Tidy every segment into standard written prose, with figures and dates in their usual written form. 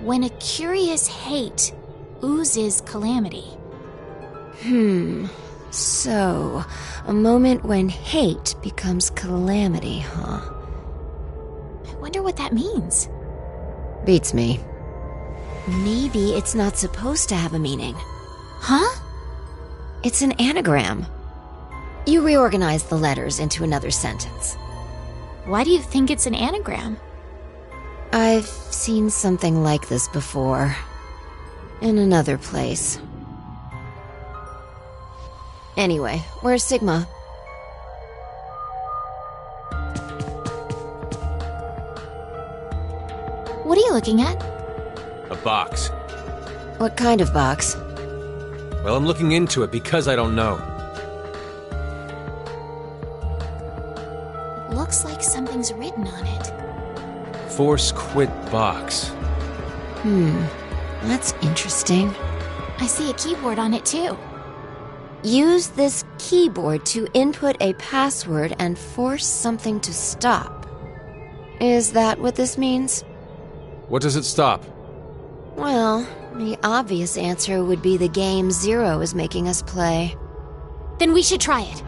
When a curious hate oozes calamity. So, a moment when hate becomes calamity, huh? I wonder what that means. Beats me. Maybe it's not supposed to have a meaning. Huh? It's an anagram. You reorganize the letters into another sentence. Why do you think it's an anagram? I've seen something like this before. In another place. Anyway, where's Sigma? What are you looking at? A box. What kind of box? Well, I'm looking into it because I don't know. Looks like something's written on it. Force quit box. That's interesting. I see a keyboard on it too. Use this keyboard to input a password and force something to stop. Is that what this means? What does it stop? Well, the obvious answer would be the game Zero is making us play. Then we should try it.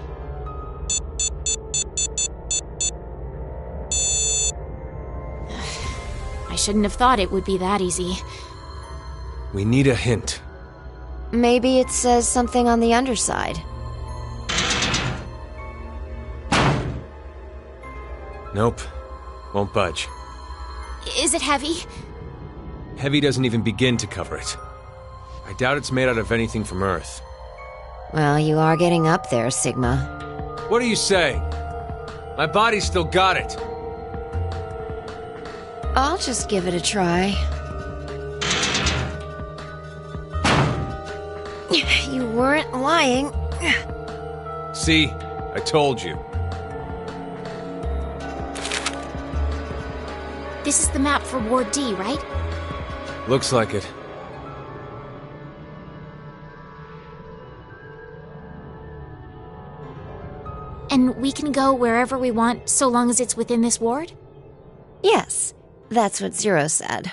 I shouldn't have thought it would be that easy. We need a hint. Maybe it says something on the underside. Nope. Won't budge. Is it heavy? Heavy doesn't even begin to cover it. I doubt it's made out of anything from Earth. Well, you are getting up there, Sigma. What are you saying? My body's still got it. I'll just give it a try. You weren't lying. See? I told you. This is the map for Ward D, right? Looks like it. And we can go wherever we want, so long as it's within this ward? Yes, that's what Zero said.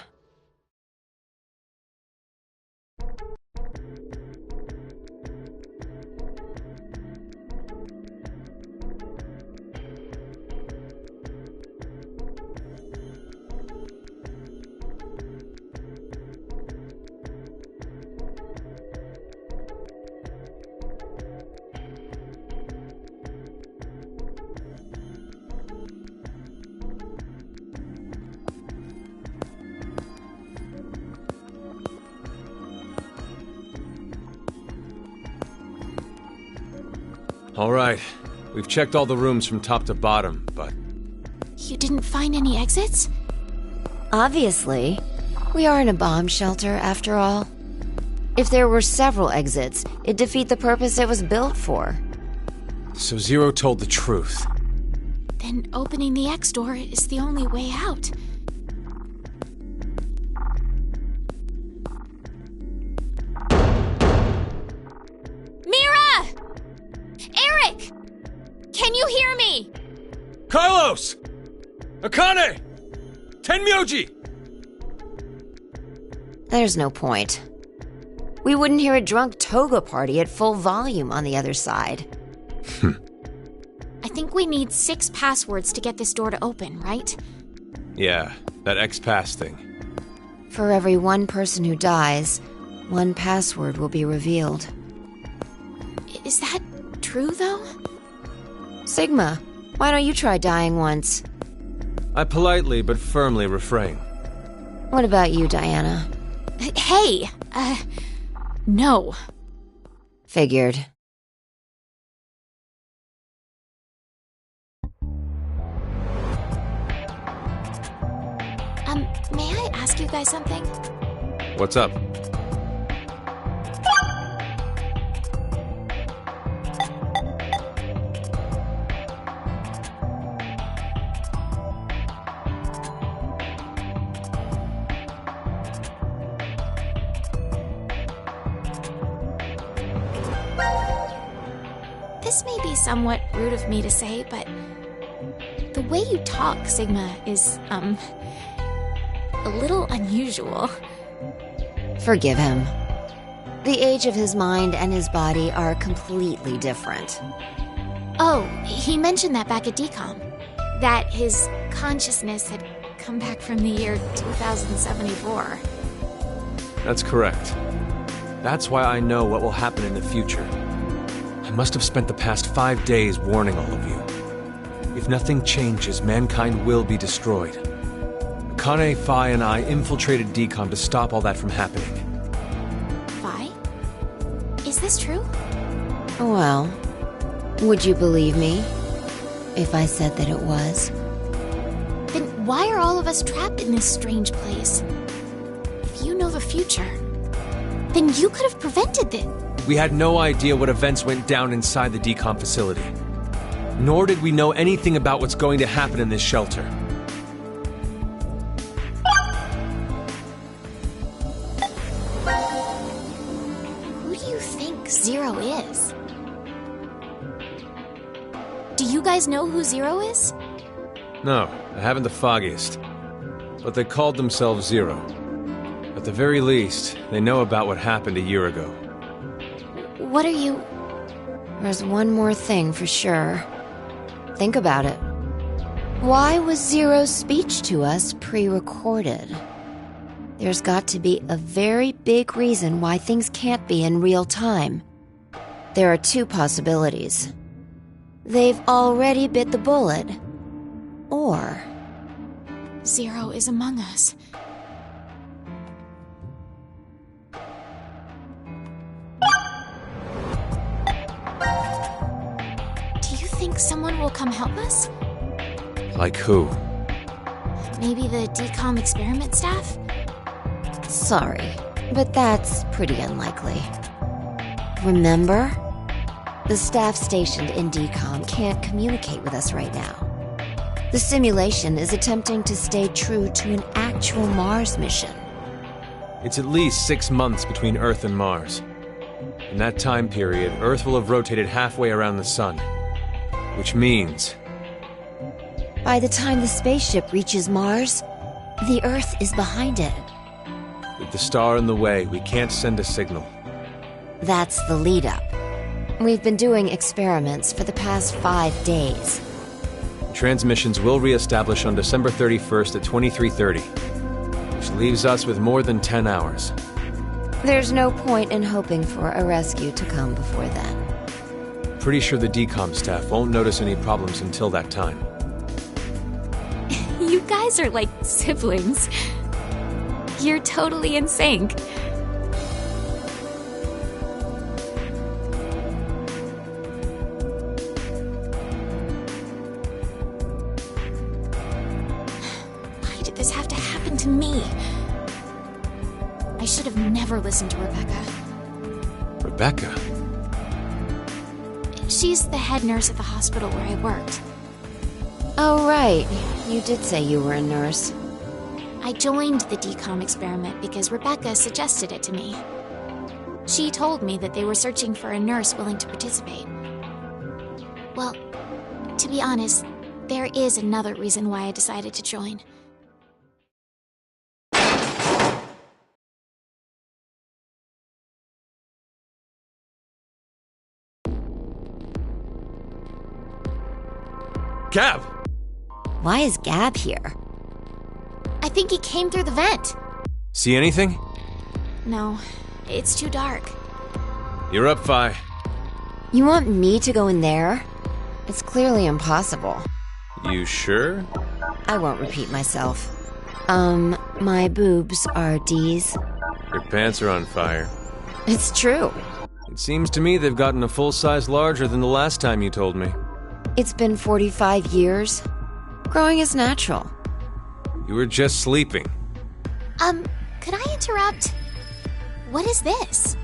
All right. We've checked all the rooms from top to bottom, but... You didn't find any exits? Obviously. We are in a bomb shelter, after all. If there were several exits, it'd defeat the purpose it was built for. So Zero told the truth. Then opening the X door is the only way out. Mira! Eric! Can you hear me? Carlos! Akane! Tenmyoji! There's no point. We wouldn't hear a drunk toga party at full volume on the other side. I think we need 6 passwords to get this door to open, right? Yeah, that X-Pass thing. For every one person who dies, one password will be revealed. Is that true, though? Sigma, why don't you try dying once? I politely but firmly refrain. What about you, Diana? Hey! No. Figured. May I ask you guys something? What's up? This may be somewhat rude of me to say, but the way you talk, Sigma, is, a little unusual. Forgive him. The age of his mind and his body are completely different. Oh, he mentioned that back at DCOM. That his consciousness had come back from the year 2074. That's correct. That's why I know what will happen in the future. I must have spent the past 5 days warning all of you. If nothing changes, mankind will be destroyed. Akane, Phi, and I infiltrated DCOM to stop all that from happening. Phi? Is this true? Well, would you believe me if I said that it was? Then why are all of us trapped in this strange place? If you know the future, then you could have prevented this. We had no idea what events went down inside the DCOM facility. Nor did we know anything about what's going to happen in this shelter. Who do you think Zero is? Do you guys know who Zero is? No, I haven't the foggiest. But they called themselves Zero. At the very least, they know about what happened a year ago. What are you... There's one more thing for sure. Think about it. Why was Zero's speech to us pre-recorded? There's got to be a very big reason why things can't be in real time. There are two possibilities. They've already bit the bullet. Or... Zero is among us. Do you think someone will come help us? Like who? Maybe the DCOM experiment staff? Sorry, but that's pretty unlikely. Remember? The staff stationed in DCOM can't communicate with us right now. The simulation is attempting to stay true to an actual Mars mission. It's at least 6 months between Earth and Mars. In that time period, Earth will have rotated halfway around the Sun. Which means... By the time the spaceship reaches Mars, the Earth is behind it. with the star in the way, we can't send a signal. That's the lead-up. We've been doing experiments for the past 5 days. Transmissions will re-establish on December 31st at 23:30, which leaves us with more than 10 hours. There's no point in hoping for a rescue to come before then. Pretty sure the DCOM staff won't notice any problems until that time. You guys are like siblings. You're totally in sync. Why did this have to happen to me? I should have never listened to Rebecca. Rebecca? She's the head nurse at the hospital where I worked. Oh, right. You did say you were a nurse. I joined the DCOM experiment because Rebecca suggested it to me. She told me that they were searching for a nurse willing to participate. Well, to be honest, there is another reason why I decided to join. Gab! Why is Gab here? I think he came through the vent. See anything? No, it's too dark. You're up, Phi. You want me to go in there? It's clearly impossible. You sure? I won't repeat myself. My boobs are D's. Your pants are on fire. It's true. It seems to me they've gotten a full size larger than the last time you told me. It's been 45 years. Growing is natural. You were just sleeping. Could I interrupt? What is this?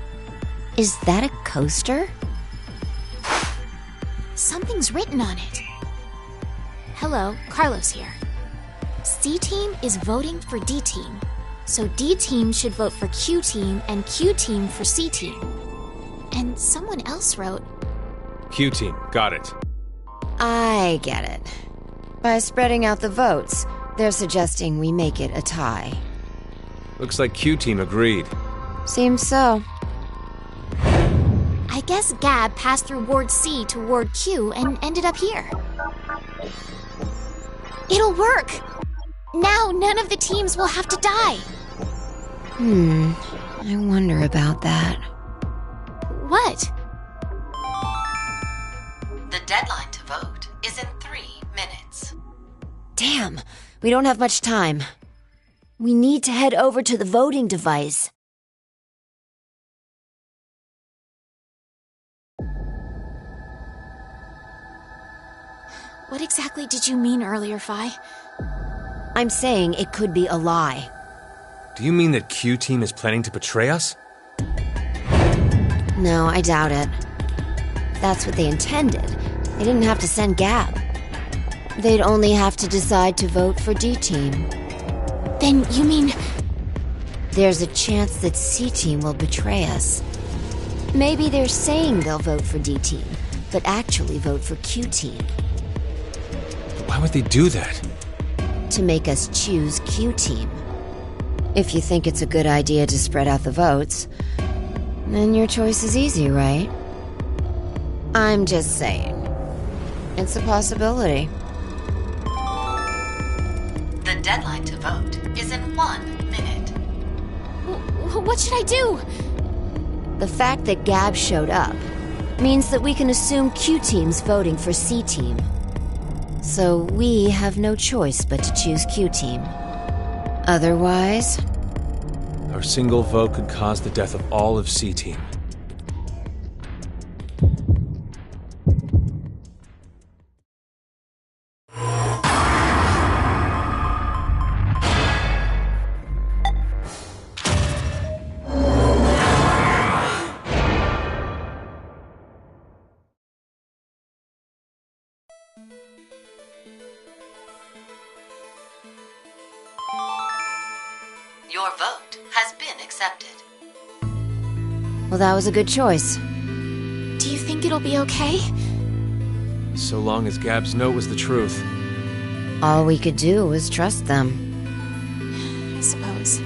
Is that a coaster? Something's written on it. Hello, Carlos here. C-Team is voting for D-Team. So D-Team should vote for Q-Team and Q-Team for C-Team. And someone else wrote... Q-Team, got it. I get it. By spreading out the votes, they're suggesting we make it a tie. Looks like Q-Team agreed. Seems so. I guess Gab passed through Ward C to Ward Q and ended up here. It'll work! Now none of the teams will have to die. I wonder about that. What? The deadline to vote is in 3 minutes. Damn, we don't have much time. We need to head over to the voting device. What exactly did you mean earlier, Phi? I'm saying it could be a lie. Do you mean that Q-Team is planning to betray us? No, I doubt it. If that's what they intended, they didn't have to send Gab. They'd only have to decide to vote for D-Team. Then you mean... There's a chance that C-Team will betray us. Maybe they're saying they'll vote for D-Team, but actually vote for Q-Team. Why would they do that? To make us choose Q-Team. If you think it's a good idea to spread out the votes, then your choice is easy, right? I'm just saying. It's a possibility. The deadline to vote is in 1 minute. What should I do? The fact that Gab showed up means that we can assume Q-Team's voting for C-Team. So we have no choice but to choose Q-Team. Otherwise... Our single vote could cause the death of all of C-Team. Your vote has been accepted. Well, that was a good choice. Do you think it'll be okay? So long as Gab's note was the truth. All we could do was trust them. I suppose.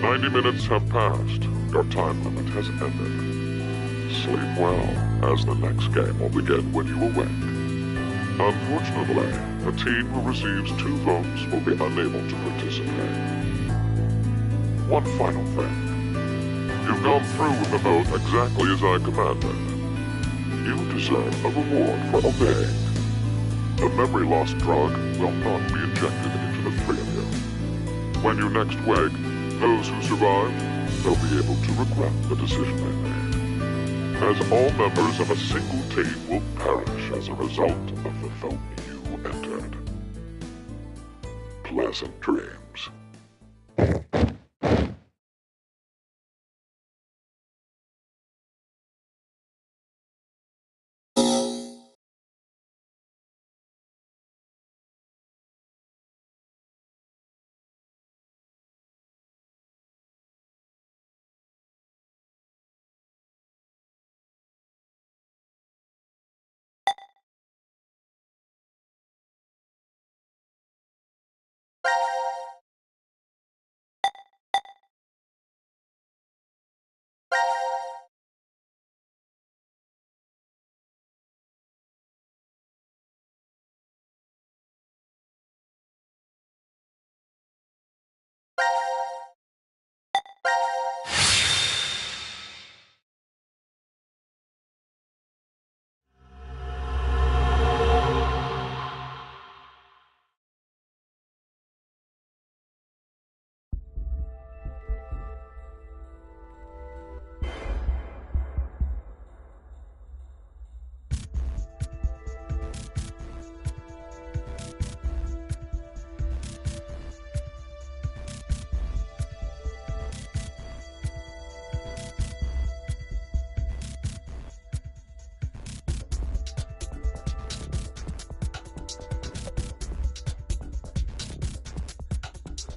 90 minutes have passed. Your time limit has ended. Sleep well, as the next game will begin when you awake. Unfortunately, the team who receives 2 votes will be unable to participate. One final thing. You've gone through with the vote exactly as I commanded. You deserve a reward for obeying. The memory loss drug will not be injected into the 3 of you. When you next wake, those who survive will be able to regret the decision they made. As all members of a single team will perish as a result of the vote you entered. Pleasant dreams.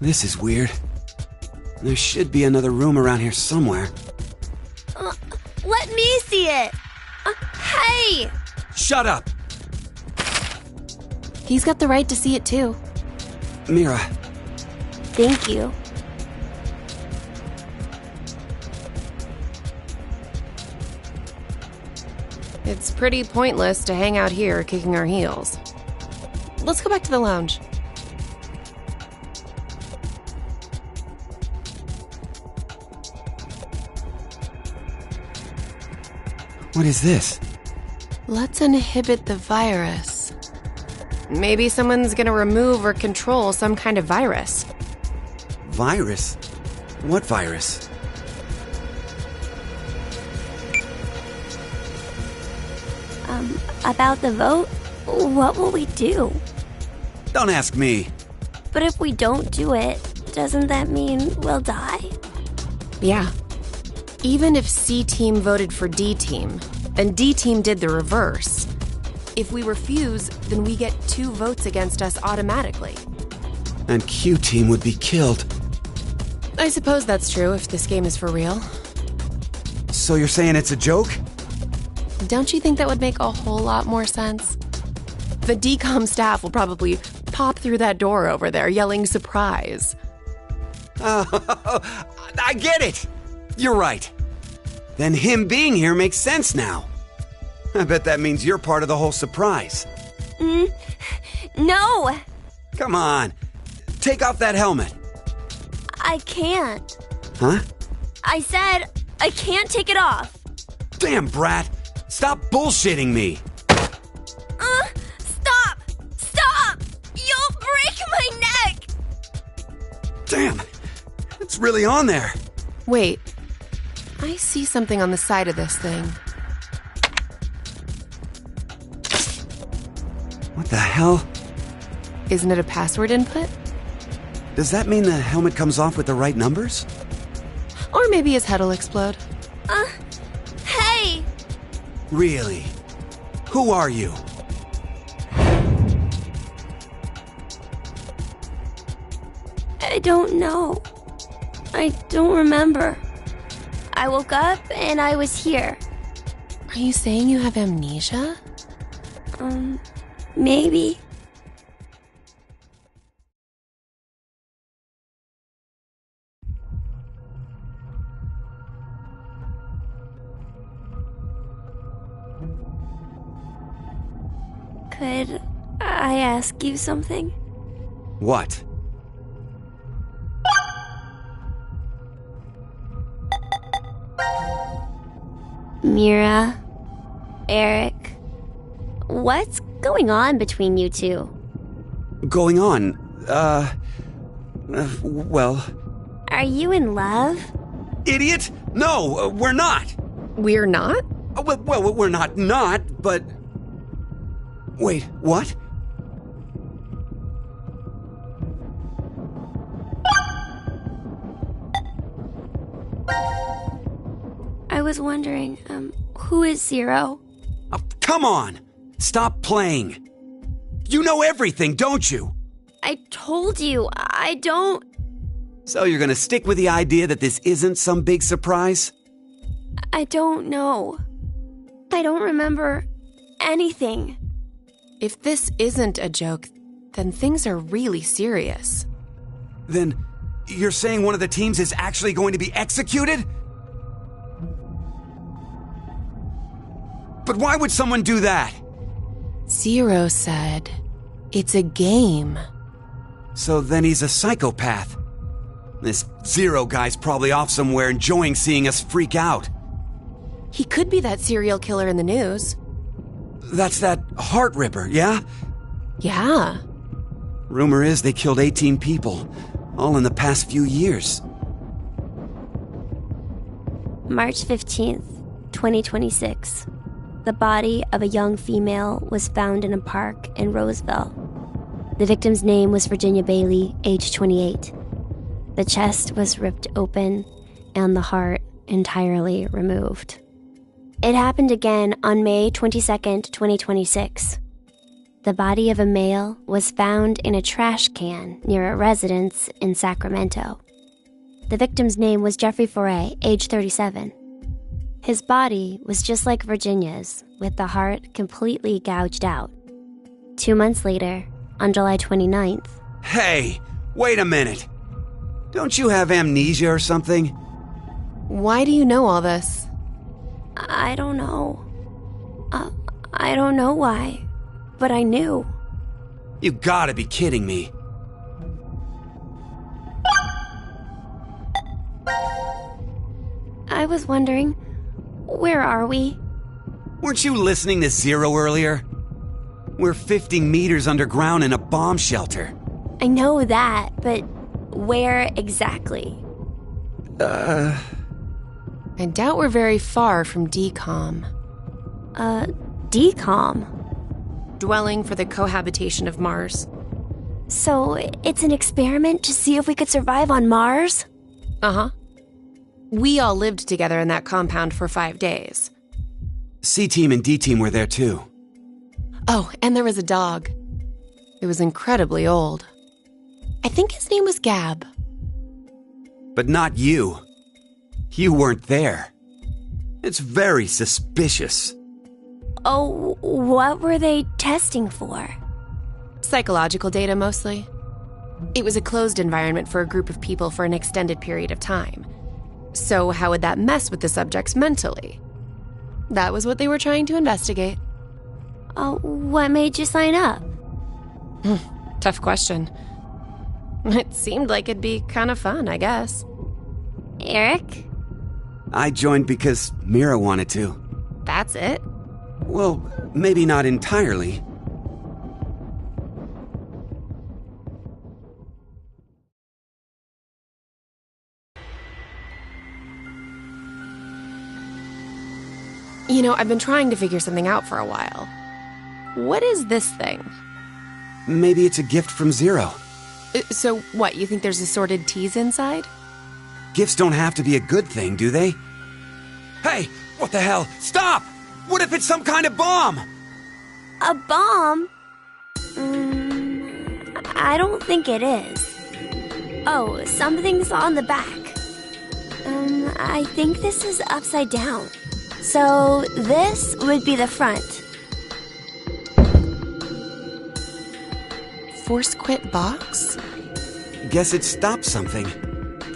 This is weird. There should be another room around here somewhere. Let me see it! Hey! Shut up! He's got the right to see it too. Mira, Thank you. It's pretty pointless to hang out here kicking our heels. Let's go back to the lounge. what is this? Let's inhibit the virus. Maybe someone's gonna remove or control some kind of virus. Virus? What virus? About the vote, what will we do? Don't ask me. But if we don't do it, doesn't that mean we'll die? Yeah. Even if C Team voted for D Team, and D Team did the reverse, if we refuse, then we get 2 votes against us automatically. And Q Team would be killed. I suppose that's true if this game is for real. So you're saying it's a joke? Don't you think that would make a whole lot more sense? The DCOM staff will probably pop through that door over there yelling surprise. I get it! You're right. Then him being here makes sense now. I bet that means you're part of the whole surprise. No! Come on. Take off that helmet. I can't. Huh? I said I can't take it off. Damn, Brat. Stop bullshitting me. Stop! Stop! You'll break my neck! Damn. It's really on there. Wait, I see something on the side of this thing. What the hell? Isn't it a password input? Does that mean the helmet comes off with the right numbers? Or maybe his head'll explode. Hey! Really? Who are you? I don't know. I don't remember. I woke up and I was here. Are you saying you have amnesia? Maybe. Could I ask you something? What? Mira, Eric, what's going on between you two? Going on? Well... Are you in love? Idiot! No, we're not! We're not? Well, we're not, but... Wait, what? I was wondering, who is Zero? Oh, come on! Stop playing! You know everything, don't you? I told you, I don't... So you're gonna stick with the idea that this isn't some big surprise? I don't know. I don't remember anything. If this isn't a joke, then things are really serious. Then you're saying one of the teams is actually going to be executed? But why would someone do that? Zero said, it's a game. So then he's a psychopath. This Zero guy's probably off somewhere enjoying seeing us freak out. He could be that serial killer in the news. That's that heart ripper, yeah? Yeah. Rumor is they killed 18 people, all in the past few years. March 15th, 2026. The body of a young female was found in a park in Roseville. The victim's name was Virginia Bailey, age 28. The chest was ripped open and the heart entirely removed. It happened again on May 22nd, 2026. the body of a male was found in a trash can near a residence in Sacramento. The victim's name was Jeffrey Foray, age 37. His body was just like Virginia's, with the heart completely gouged out. 2 months later, on July 29th... Hey, wait a minute. Don't you have amnesia or something? Why do you know all this? I don't know. I don't know why, but I knew. You gotta be kidding me. I was wondering, where are we? Weren't you listening to Zero earlier? We're 50 meters underground in a bomb shelter. I know that, but where exactly? I doubt we're very far from DCOM. DCOM? Dwelling for the cohabitation of Mars. So it's an experiment to see if we could survive on Mars? Uh-huh. We all lived together in that compound for 5 days. C-Team and D-Team were there too. Oh, and there was a dog. It was incredibly old. I think his name was Gab. But not you. You weren't there. It's very suspicious. Oh, what were they testing for? Psychological data, mostly. It was a closed environment for a group of people for an extended period of time. So how would that mess with the subjects mentally? That was what they were trying to investigate. What made you sign up? Tough question. It seemed like it'd be kind of fun, I guess. Eric? I joined because Mira wanted to. That's it? Well, maybe not entirely. You know, I've been trying to figure something out for a while. What is this thing? Maybe it's a gift from Zero. So what, you think there's assorted teas inside? Gifts don't have to be a good thing, do they? Hey, what the hell? Stop! What if it's some kind of bomb? A bomb? I don't think it is. Oh, something's on the back. I think this is upside down. So this would be the front. Force quit box? Guess it stopped something.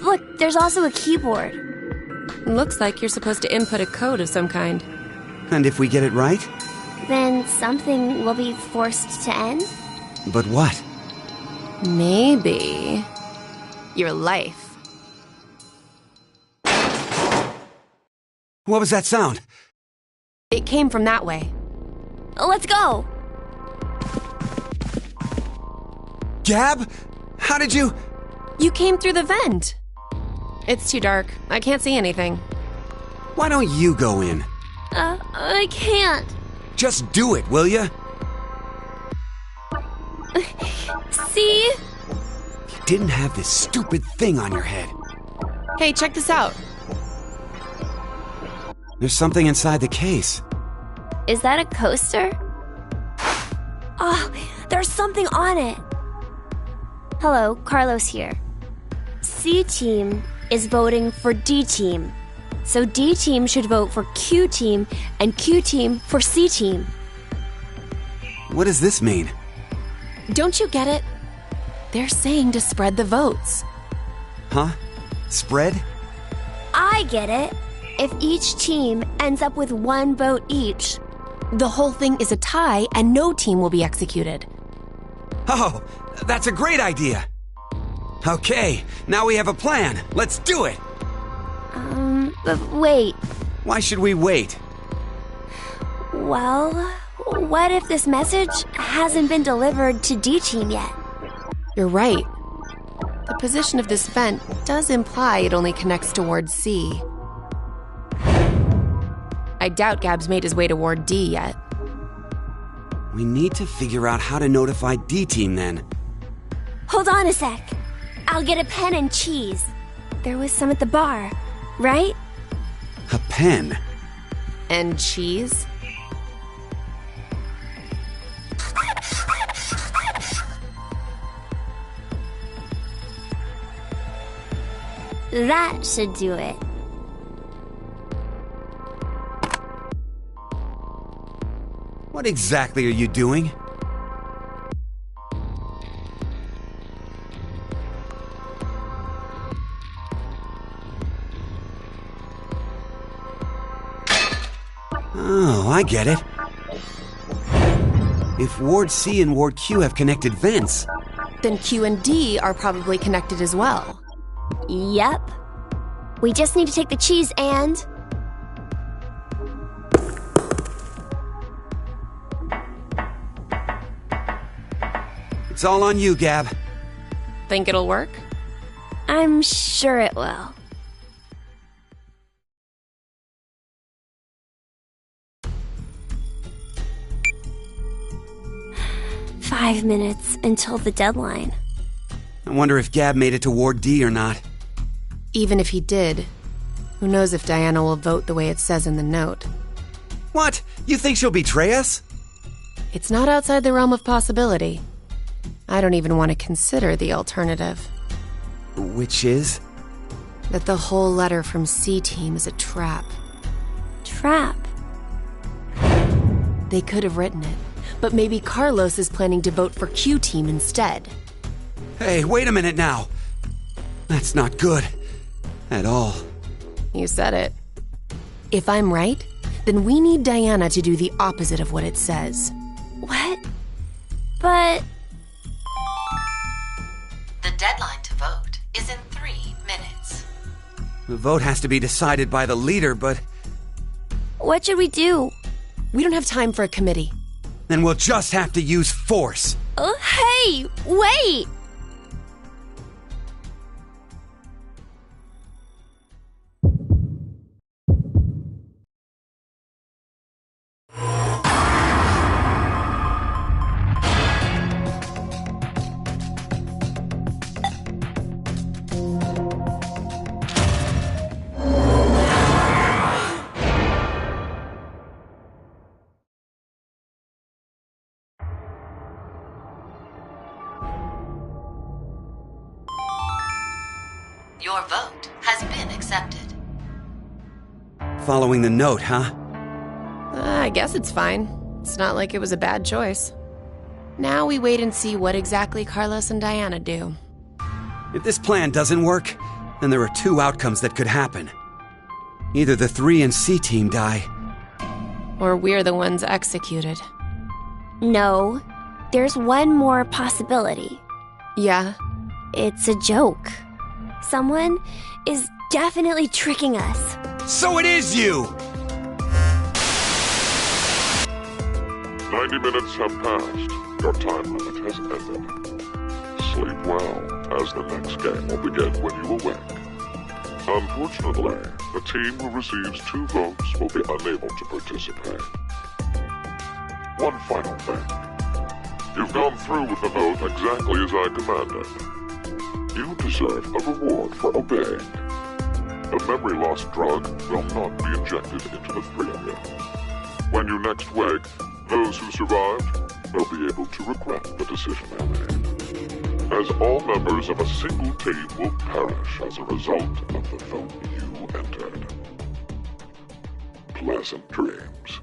Look, there's also a keyboard. Looks like you're supposed to input a code of some kind. And if we get it right? Then something will be forced to end? But what? Maybe your life. What was that sound? It came from that way. Let's go! Gab? How did you... You came through the vent. It's too dark. I can't see anything. Why don't you go in? I can't. Just do it, will ya? See? You didn't have this stupid thing on your head. Hey, check this out. There's something inside the case. Is that a coaster? Oh, there's something on it. Hello, Carlos here. C-Team is voting for D-Team. So D-Team should vote for Q-Team and Q-Team for C-Team. What does this mean? Don't you get it? They're saying to spread the votes. Huh? Spread? I get it. If each team ends up with 1 vote each, the whole thing is a tie and no team will be executed. Oh, that's a great idea. Okay, now we have a plan. Let's do it. But wait. Why should we wait? Well, what if this message hasn't been delivered to D-Team yet? You're right. The position of this vent does imply it only connects towards C. I doubt Gab's made his way toward D yet. We need to figure out how to notify D-Team then. Hold on a sec. I'll get a pen and cheese. There was some at the bar, right? A pen? And cheese? That should do it. What exactly are you doing? Oh, I get it. If Ward C and Ward Q have connected vents, Then Q and D are probably connected as well. Yep. We just need to take the cheese and... it's all on you, Gab. Think it'll work? I'm sure it will. "5 minutes until the deadline." I wonder if Gab made it to Ward D or not. Even if he did, who knows if Diana will vote the way it says in the note. What? You think she'll betray us? It's not outside the realm of possibility. I don't even want to consider the alternative. Which is? That the whole letter from C-Team is a trap. Trap. They could have written it, but maybe Carlos is planning to vote for Q-Team instead. Hey, wait a minute now. That's not good. At all. You said it. If I'm right, then we need Diana to do the opposite of what it says. What? But... The deadline to vote is in 3 minutes. The vote has to be decided by the leader, but what should we do? We don't have time for a committee. then we'll just have to use force. Hey, wait! Your vote has been accepted. Following the note, huh? I guess it's fine. It's not like it was a bad choice. Now we wait and see what exactly Carlos and Diana do. If this plan doesn't work, then there are two outcomes that could happen. Either the 3 and C team die. Or we're the ones executed. No, there's one more possibility. Yeah? It's a joke. Someone is definitely tricking us. So it is you! 90 minutes have passed. Your time limit has ended. Sleep well, as the next game will begin when you awake. Unfortunately, the team who receives 2 votes will be unable to participate. One final thing. You've gone through with the vote exactly as I commanded. You deserve a reward for obeying. The memory loss drug will not be injected into the 3 of you. When you next wake, those who survived will be able to regret the decision they made. As all members of a single team will perish as a result of the vote you entered. Pleasant dreams.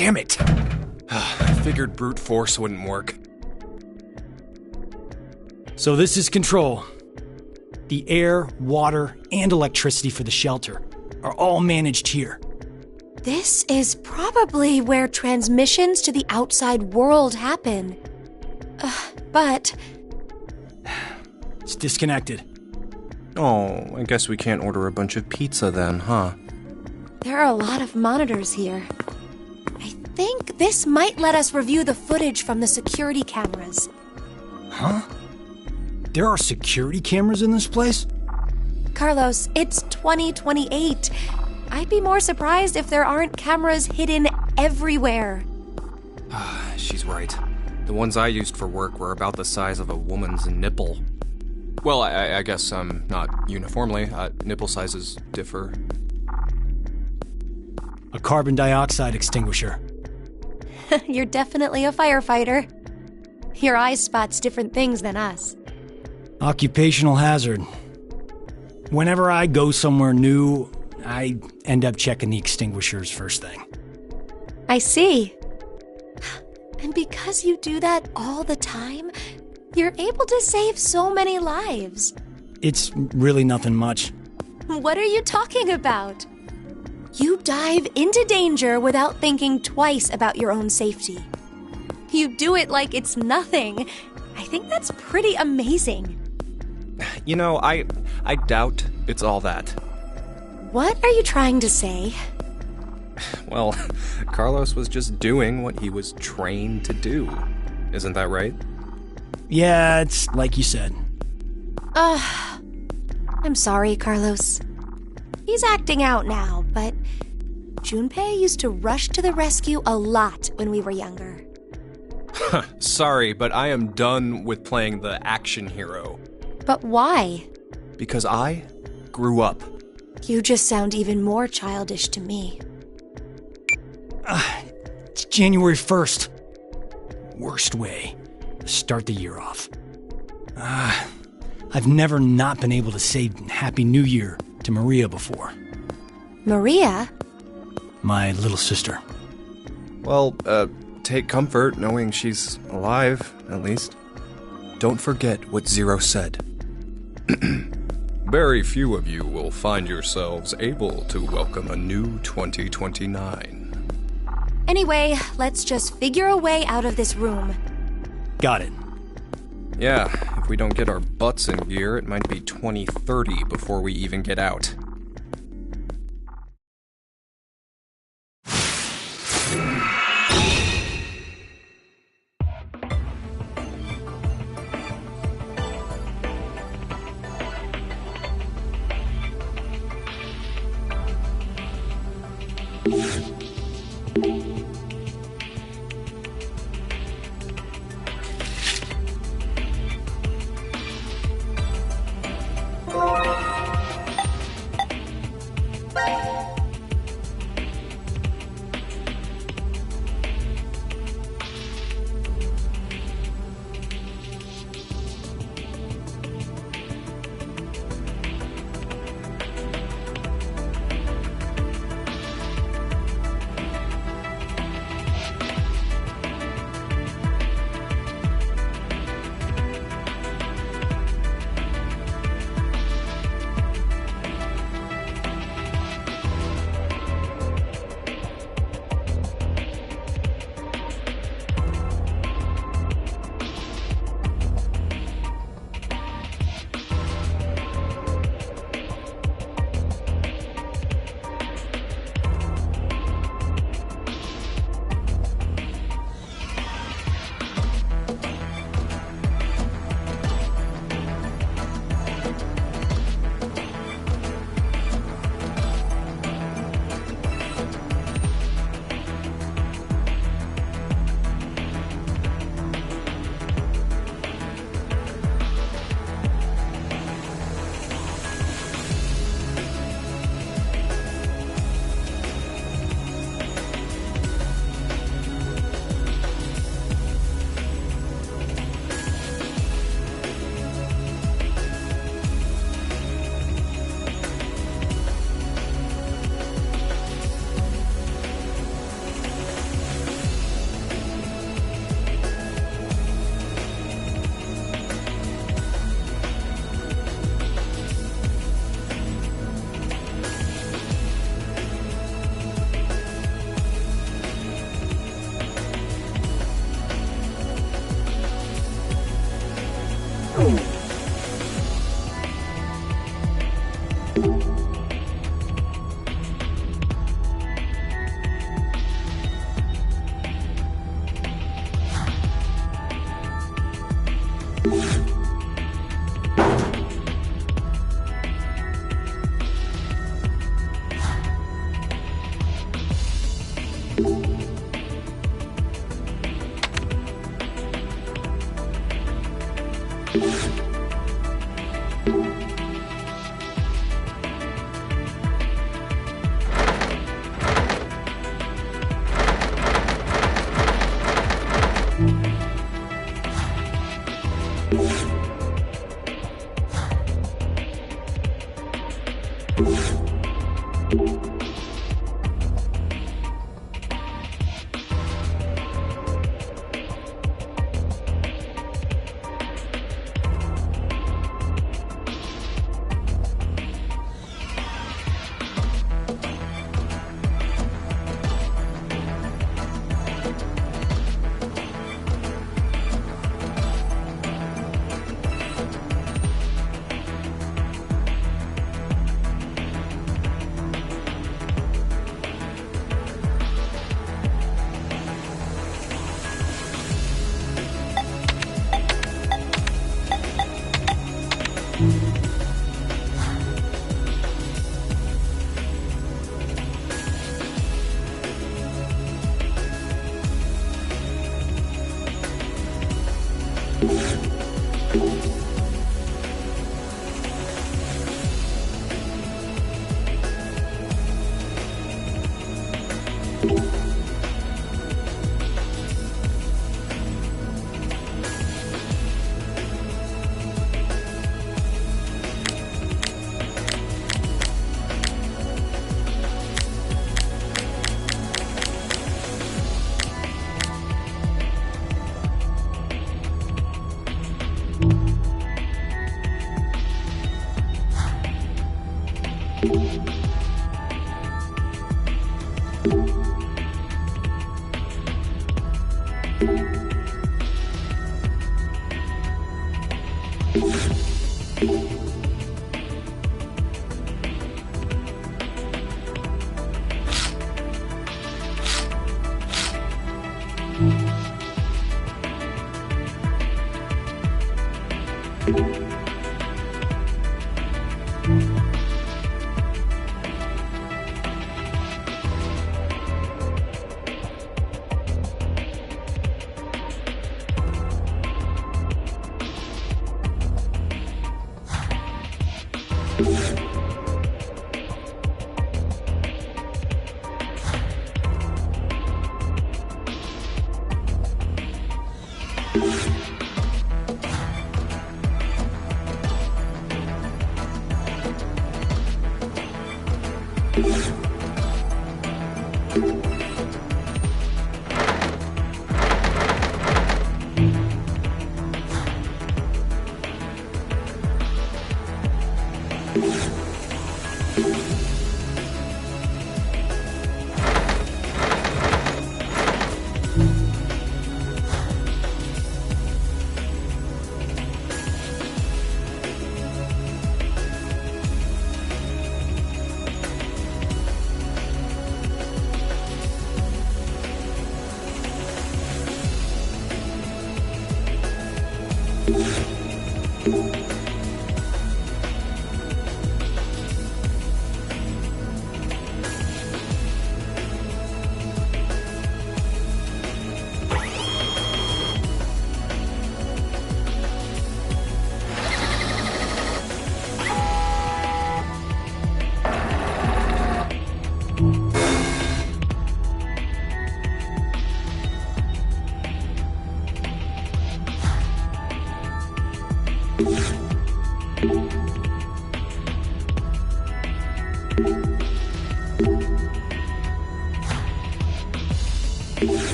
Damn it! I figured brute force wouldn't work. So this is Control. The air, water, and electricity for the shelter are all managed here. This is probably where transmissions to the outside world happen. But... It's disconnected. Oh, I guess we can't order a bunch of pizza then, huh? there are a lot of monitors here. I think this might let us review the footage from the security cameras. Huh? There are security cameras in this place? Carlos, it's 2028. I'd be more surprised if there aren't cameras hidden everywhere. She's right. The ones I used for work were about the size of a woman's nipple. Well, I guess not uniformly. Nipple sizes differ. A carbon dioxide extinguisher. You're definitely a firefighter. Your eye spots different things than us. Occupational hazard. Whenever I go somewhere new, I end up checking the extinguishers first thing. I see. And because you do that all the time, you're able to save so many lives. It's really nothing much. What are you talking about? You dive into danger without thinking twice about your own safety. You do it like it's nothing. I think that's pretty amazing. You know, I doubt it's all that. What are you trying to say? Well, Carlos was just doing what he was trained to do. Isn't that right? Yeah, it's like you said. I'm sorry, Carlos. He's acting out now, but Junpei used to rush to the rescue a lot when we were younger. Sorry, but I am done with playing the action hero. But why? Because I grew up. You just sound even more childish to me. It's January 1st. Worst way to start the year off. I've never not been able to say Happy New Year to Maria before. Maria? My little sister. Well, take comfort knowing she's alive, at least. Don't forget what Zero said. Very few of you will find yourselves able to welcome a new 2029. Anyway, let's just figure a way out of this room. Got it. Yeah, if we don't get our butts in gear, it might be 2030 before we even get out.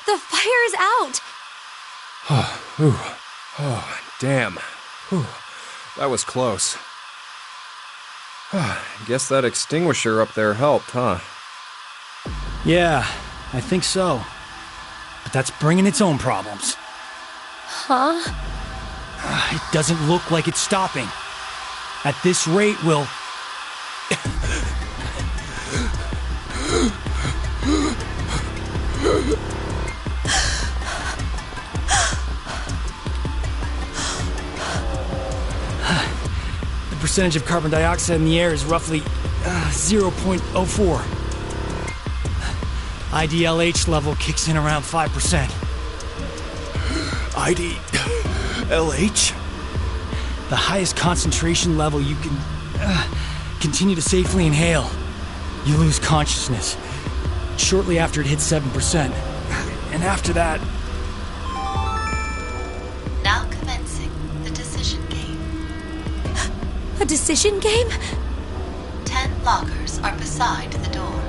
The fire is out! Oh, damn. Whew. That was close. Guess that extinguisher up there helped, huh? Yeah, I think so. But that's bringing its own problems. Huh? It doesn't look like it's stopping. At this rate, we'll... The percentage of carbon dioxide in the air is roughly 0.04. IDLH level kicks in around 5%. LH? The highest concentration level you can continue to safely inhale. You lose consciousness shortly after it hits 7%. And after that... Now commencing the decision game. A decision game? 10 lockers are beside the door.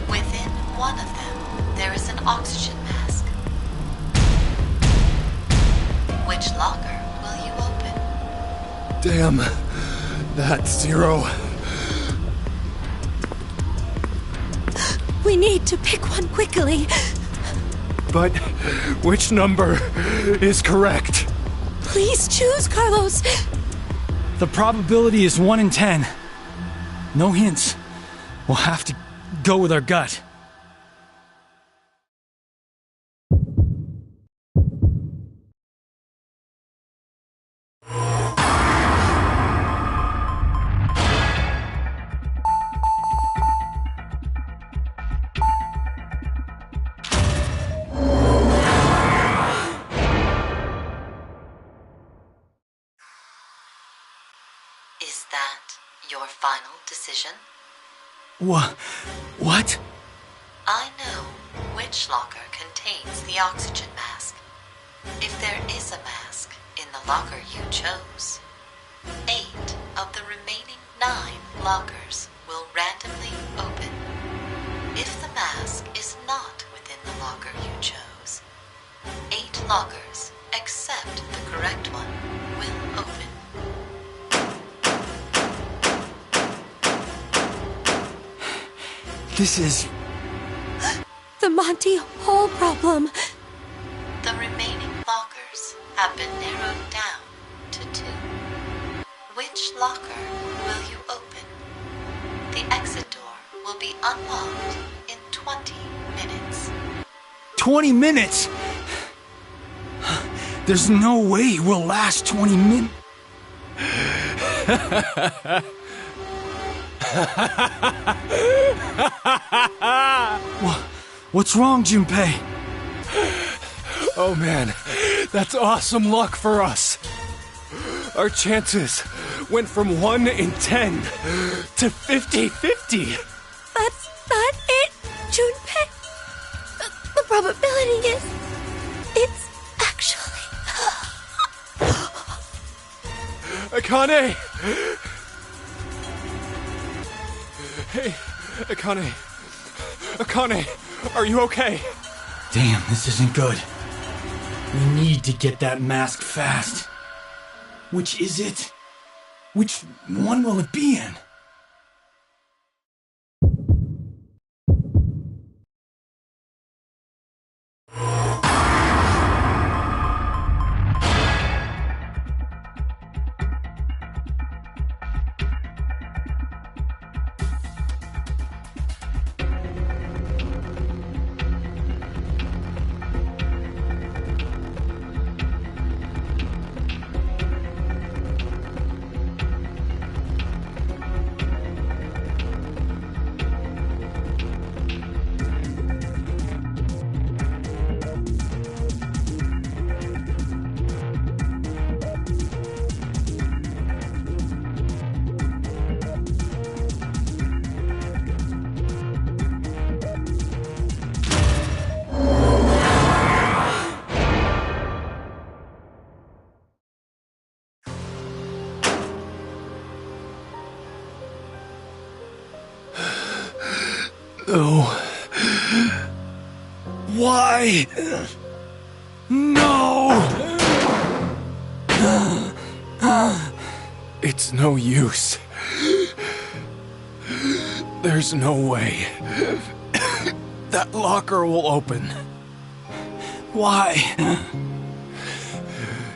Within one of them, there is an oxygen mask. Which locker will you open? Damn. That zero. We need to pick one quickly. But which number is correct? Please choose, Carlos. The probability is 1 in 10. No hints. We'll have to go with our gut. Is that your final decision? What? I know which locker contains the oxygen mask. If there is a mask in the locker you chose, 8 of the remaining 9 lockers will randomly open. If the mask is not within the locker you chose, 8 lockers, except the correct one, will open. This is... The Monty Hall problem. The remaining lockers have been narrowed down to 2. Which locker will you open? The exit door will be unlocked in 20 minutes. 20 minutes? There's no way we'll last 20 minutes. What's wrong, Junpei? Oh man, that's awesome luck for us. Our chances went from 1 in 10 to 50-50. That's not it, Junpei. The probability is... It's actually... Akane! Hey, Akane. Akane, are you okay? Damn, this isn't good. We need to get that mask fast. Which is it? Which one will it be in? No. Why? No! It's no use. There's no way that locker will open. Why?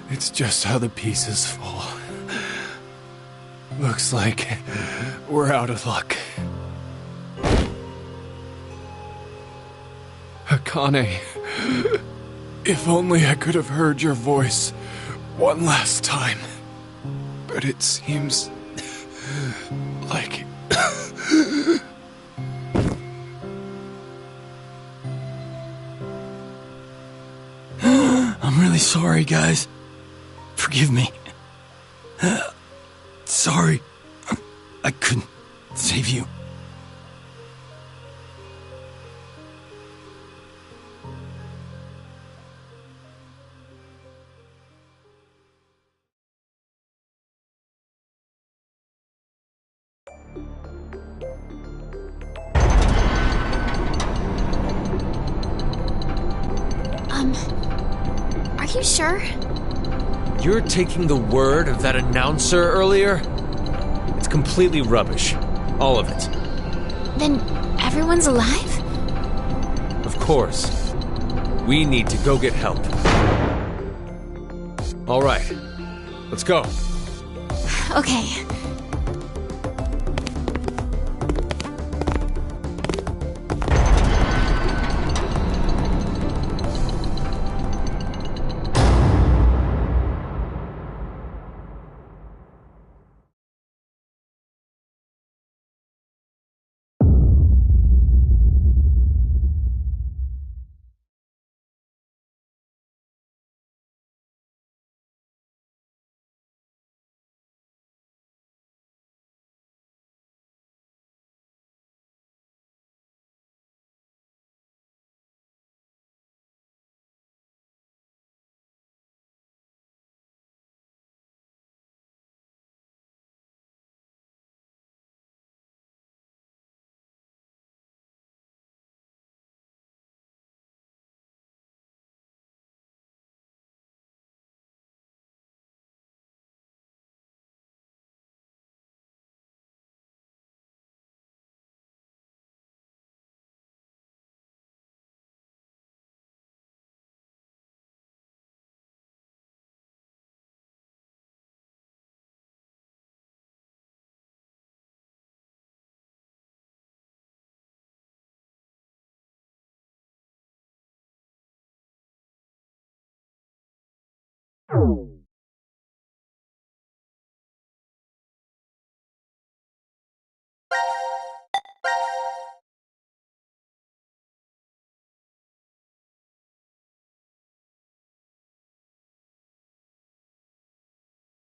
It's just how the pieces fall. Looks like we're out of luck. Akane, if only I could have heard your voice one last time. But it seems like... I'm really sorry, guys. Forgive me. Sorry. I couldn't save you. Are you sure? You're taking the word of that announcer earlier? It's completely rubbish. All of it. Then everyone's alive? Of course. We need to go get help. All right. Let's go. Okay.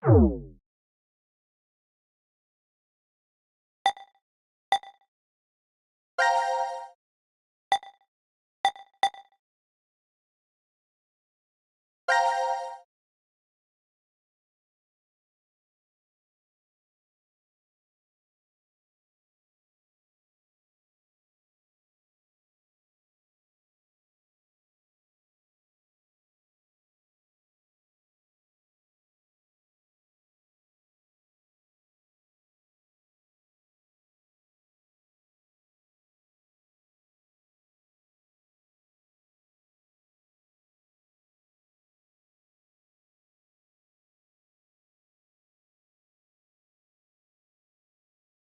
Oh.